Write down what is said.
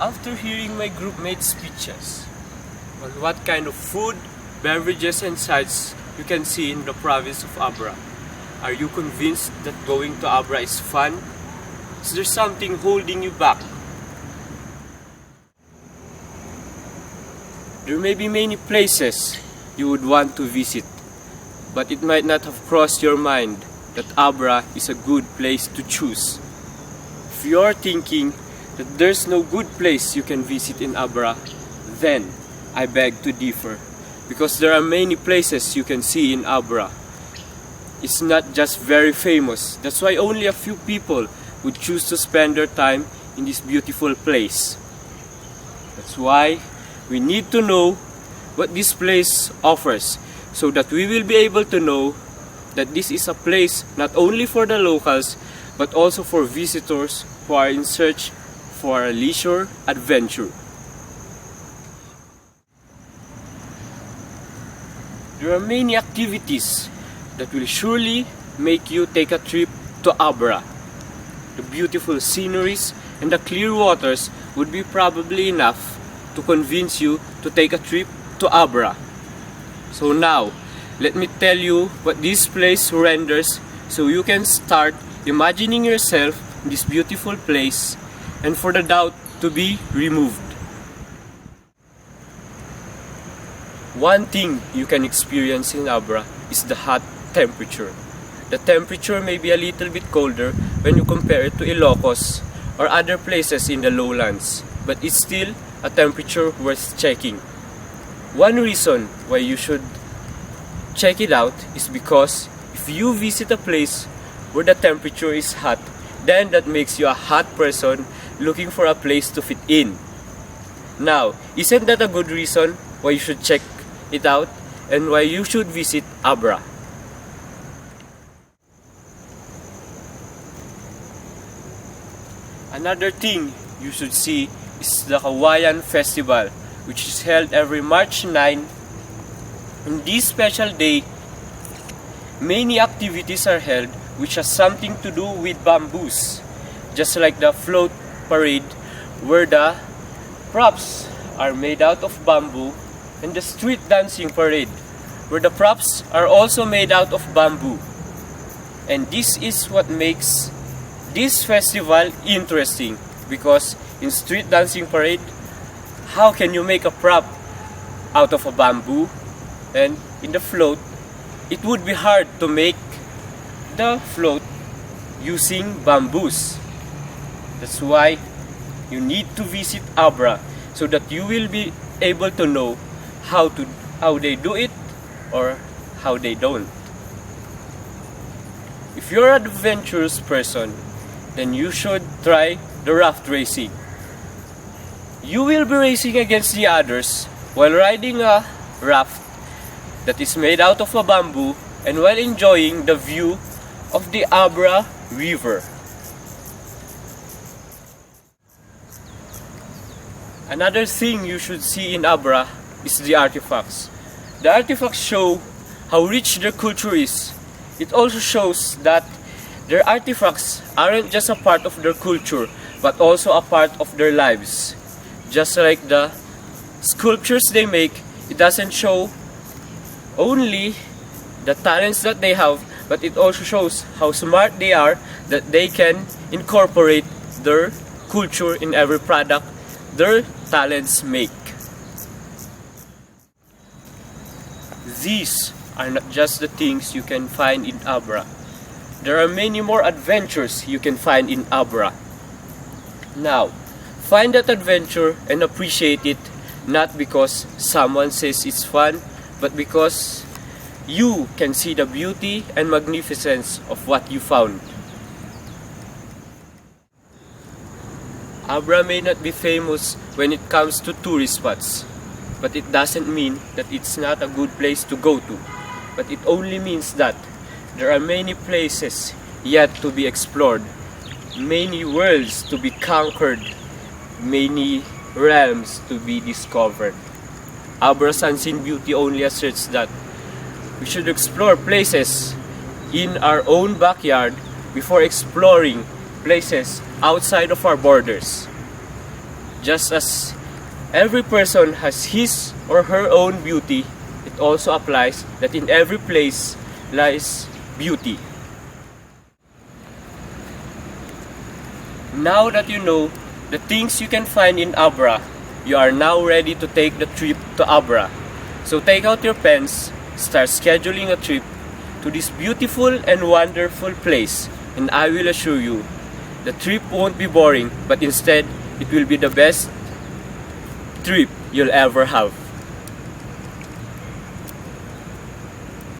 After hearing my groupmates' speeches on what kind of food, beverages, and sights you can see in the province of Abra, are you convinced that going to Abra is fun? Is there something holding you back? There may be many places you would want to visit, but it might not have crossed your mind that Abra is a good place to choose. If you are thinking that there's no good place you can visit in Abra, then I beg to differ, because there are many places you can see in Abra. It's not just very famous, that's why only a few people would choose to spend their time in this beautiful place. That's why we need to know what this place offers, so that we will be able to know that this is a place not only for the locals, but also for visitors who are in search for a leisure adventure. There are many activities that will surely make you take a trip to Abra. The beautiful sceneries and the clear waters would be probably enough to convince you to take a trip to Abra. So now, let me tell you what this place renders, so you can start imagining yourself in this beautiful place and for the doubt to be removed. One thing you can experience in Abra is the hot temperature. The temperature may be a little bit colder when you compare it to Ilocos or other places in the lowlands, but it's still a temperature worth checking. One reason why you should check it out is because if you visit a place where the temperature is hot, then that makes you a hot person looking for a place to fit in. Now, isn't that a good reason why you should check it out and why you should visit Abra? Another thing you should see is the Kawayan Festival, which is held every March 9. On this special day, many activities are held which has something to do with bamboos, just like the float parade where the props are made out of bamboo, and the street dancing parade where the props are also made out of bamboo. And this is what makes this festival interesting, because in street dancing parade, how can you make a prop out of a bamboo? And in the float, it would be hard to make the float using bamboos. That's why you need to visit Abra, so that you will be able to know how they do it or how they don't. If you're an adventurous person, then you should try the raft racing. You will be racing against the others while riding a raft that is made out of a bamboo and while enjoying the view of the Abra River. Another thing you should see in Abra is the artifacts. The artifacts show how rich their culture is. It also shows that their artifacts aren't just a part of their culture, but also a part of their lives. Just like the sculptures they make, it doesn't show only the talents that they have, but it also shows how smart they are, that they can incorporate their culture in every product their talents make. These are not just the things you can find in Abra. There are many more adventures you can find in Abra. Now, find that adventure and appreciate it, not because someone says it's fun, but because you can see the beauty and magnificence of what you found. Abra may not be famous when it comes to tourist spots, but it doesn't mean that it's not a good place to go to. But it only means that there are many places yet to be explored, many worlds to be conquered, many realms to be discovered. Abra's unseen beauty only asserts that we should explore places in our own backyard before exploring places outside of our borders. Just as every person has his or her own beauty, it also applies that in every place lies beauty. Now that you know the things you can find in Abra, you are now ready to take the trip to Abra. So take out your pens, start scheduling a trip to this beautiful and wonderful place, and I will assure you, the trip won't be boring, but instead, it will be the best trip you'll ever have.